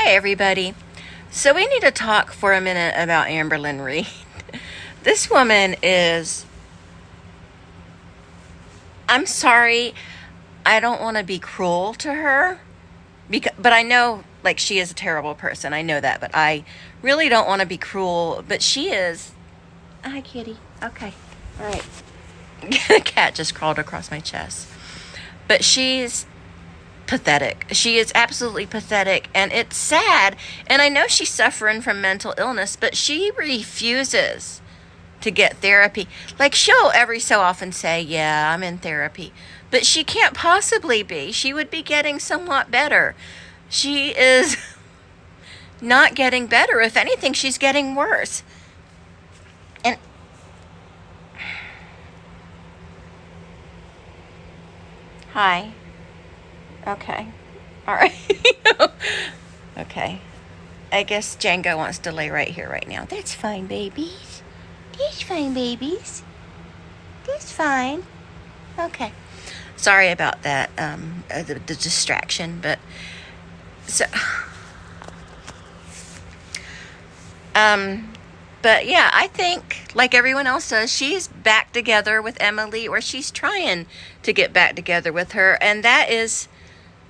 Hi, everybody. So we need to talk for a minute about Amberlynn Reed. This woman is... I'm sorry, I don't want to be cruel to her, but I know, like, she is a terrible person. I know that, but I really don't want to be cruel. But she is... Hi, kitty. Okay. All right. The cat just crawled across my chest. But she's pathetic. She is absolutely pathetic, and it's sad. And I know she's suffering from mental illness, but she refuses to get therapy. Like, she'll every so often say, yeah, I'm in therapy, but she can't possibly be. She would be getting somewhat better. She is not getting better. If anything, she's getting worse. And hi. Okay. All right. Okay. I guess Django wants to lay right here right now. That's fine, babies. That's fine, babies. That's fine. Okay. Sorry about that, the distraction, but so, but yeah, I think, like everyone else does, she's back together with Emily, or she's trying to get back together with her, and that is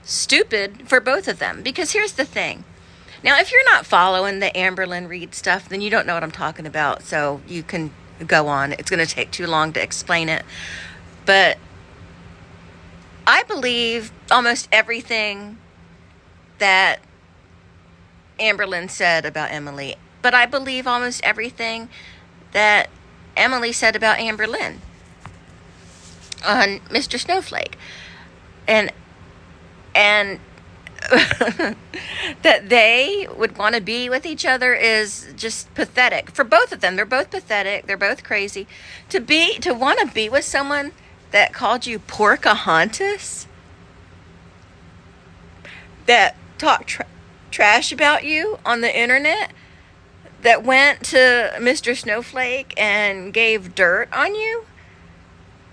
stupid for both of them. Because here's the thing. Now, if you're not following the Amberlynn Reed stuff, then you don't know what I'm talking about, so you can go on. It's going to take too long to explain it. But I believe almost everything that Amberlynn said about Emily, but I believe almost everything that Emily said about Amberlynn on Mr. Snowflake. And that they would want to be with each other is just pathetic for both of them. They're both pathetic. They're both crazy. To want to be with someone that called you Porcahontas, that talked trash about you on the internet, that went to Mr. Snowflake and gave dirt on you,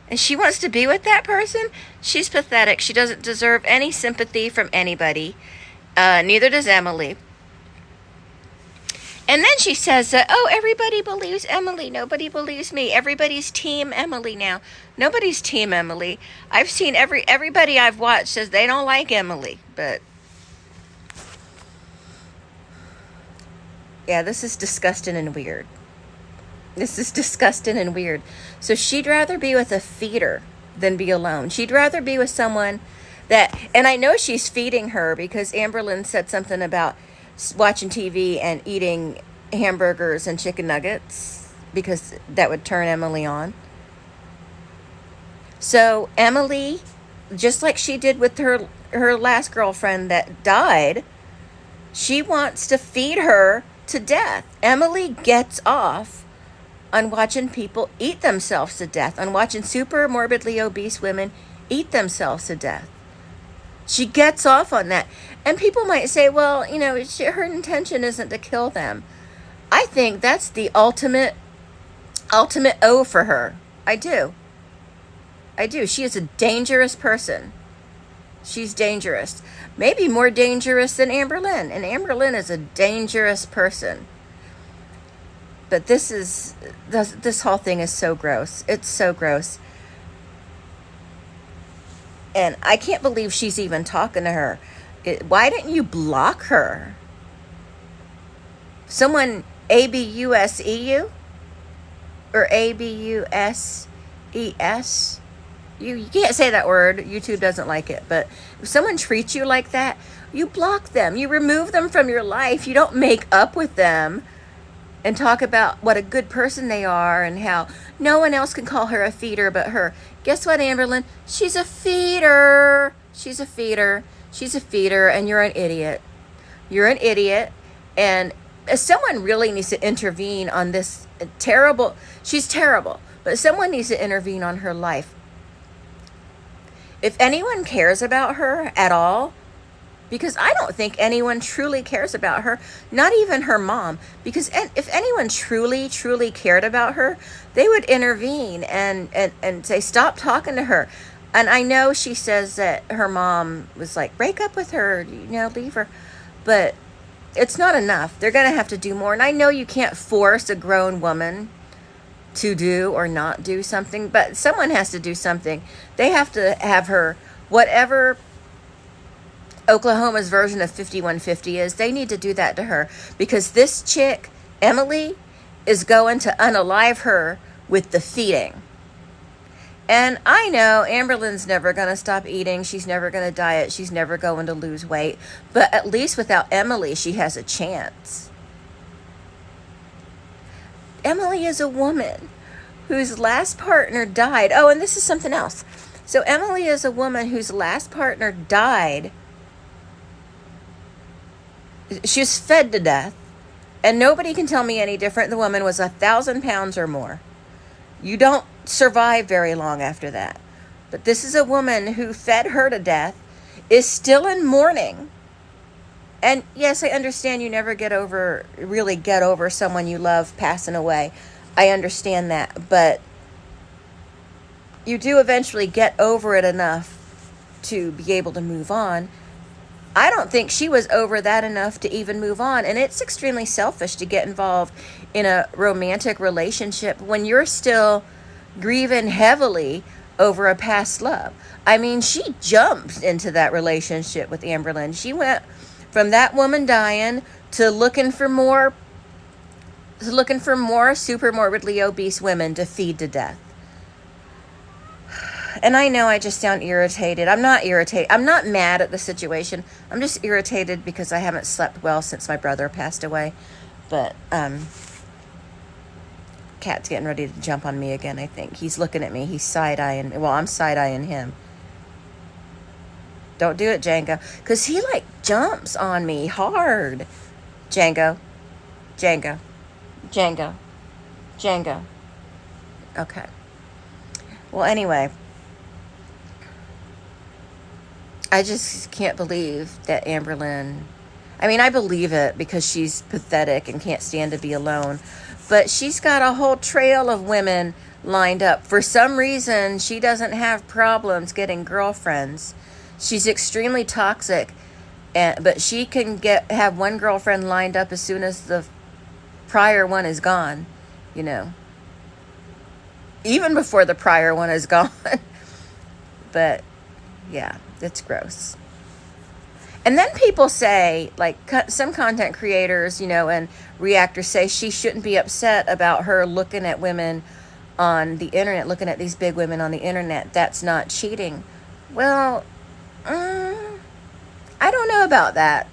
and she wants to be with that person? She's pathetic. She doesn't deserve any sympathy from anybody. Neither does Emily. And then she says that, oh, everybody believes Emily. Nobody believes me. Everybody's team Emily now. Nobody's team Emily. I've seen everybody I've watched says they don't like Emily. But yeah, this is disgusting and weird. This is disgusting and weird. So she'd rather be with a feeder than be alone. She'd rather be with someone that, and I know she's feeding her, because Amberlynn said something about watching TV and eating hamburgers and chicken nuggets, because that would turn Emily on. So Emily, just like she did with her last girlfriend that died, she wants to feed her to death. Emily gets off on watching people eat themselves to death, on watching super morbidly obese women eat themselves to death. She gets off on that. And people might say, well, her intention isn't to kill them. I think that's the ultimate O for her. I do. She is a dangerous person. She's dangerous. Maybe more dangerous than Amberlynn. And Amberlynn is a dangerous person. But this whole thing is so gross. It's so gross. And I can't believe she's even talking to her. Why didn't you block her? Someone ABUSEU? Or ABUSES? You can't say that word. YouTube doesn't like it. But if someone treats you like that, you block them. You remove them from your life. You don't make up with them and talk about what a good person they are and how no one else can call her a feeder but her. Guess what, Amberlynn? She's a feeder. She's a feeder. She's a feeder, and you're an idiot. You're an idiot, and someone really needs to intervene on this terrible... She's terrible, but someone needs to intervene on her life. If anyone cares about her at all, because I don't think anyone truly cares about her, not even her mom. Because if anyone truly, truly cared about her, they would intervene and say, stop talking to her. And I know she says that her mom was like, break up with her, leave her. But it's not enough. They're going to have to do more. And I know you can't force a grown woman to do or not do something, but someone has to do something. They have to have her, whatever Oklahoma's version of 5150 is, they need to do that to her, because this chick, Emily, is going to unalive her with the feeding. And I know Amberlynn's never going to stop eating. She's never going to diet. She's never going to lose weight. But at least without Emily, she has a chance. Emily is a woman whose last partner died. Oh, and this is something else. So Emily is a woman whose last partner died. She was fed to death. And nobody can tell me any different. The woman was 1,000 pounds or more. You don't survive very long after that. But this is a woman who fed her to death, is still in mourning. And yes, I understand you never really get over someone you love passing away. I understand that. But you do eventually get over it enough to be able to move on. I don't think she was over that enough to even move on. And it's extremely selfish to get involved in a romantic relationship when you're still grieving heavily over a past love. I mean, she jumped into that relationship with Amberlynn. She went from that woman dying to looking for more super morbidly obese women to feed to death. And I know I just sound irritated. I'm not irritated. I'm not mad at the situation. I'm just irritated because I haven't slept well since my brother passed away. But Cat's getting ready to jump on me again, I think. He's looking at me. He's side-eyeing. Well, I'm side-eyeing him. Don't do it, Django. Because he, jumps on me hard. Django. Django. Django. Django. Okay. Well, anyway. I just can't believe that Amberlynn... I mean, I believe it because she's pathetic and can't stand to be alone. But she's got a whole trail of women lined up. For some reason, she doesn't have problems getting girlfriends. She's extremely toxic, but she can have one girlfriend lined up as soon as the prior one is gone, Even before the prior one is gone. But, yeah, it's gross. And then people say, some content creators, and reactors say she shouldn't be upset about her looking at women on the internet, looking at these big women on the internet. That's not cheating. Well, I don't know about that.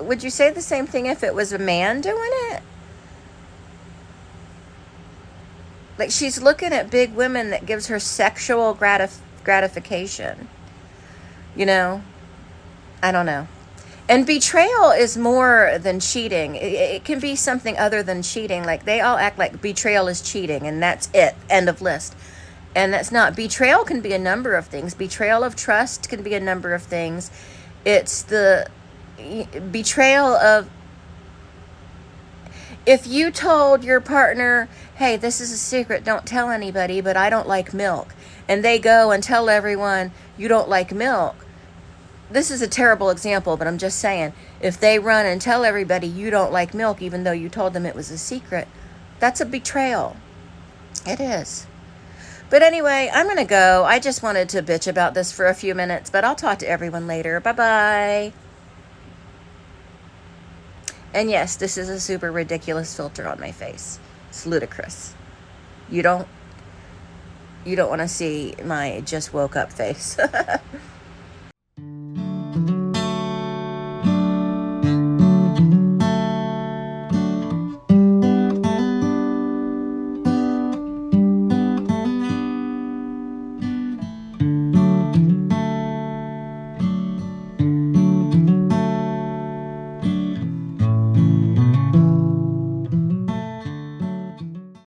Would you say the same thing if it was a man doing it? She's looking at big women that gives her sexual gratification. I don't know. And betrayal is more than cheating. It can be something other than cheating. They all act like betrayal is cheating, and that's it. End of list. And that's not. Betrayal can be a number of things. Betrayal of trust can be a number of things. It's the betrayal of... If you told your partner, hey, this is a secret, don't tell anybody, but I don't like milk. And they go and tell everyone you don't like milk. This is a terrible example, but I'm just saying, if they run and tell everybody you don't like milk, even though you told them it was a secret, that's a betrayal. It is. But anyway, I'm going to go. I just wanted to bitch about this for a few minutes, but I'll talk to everyone later. Bye-bye. And yes, this is a super ridiculous filter on my face. It's ludicrous. You don't want to see my just woke up face.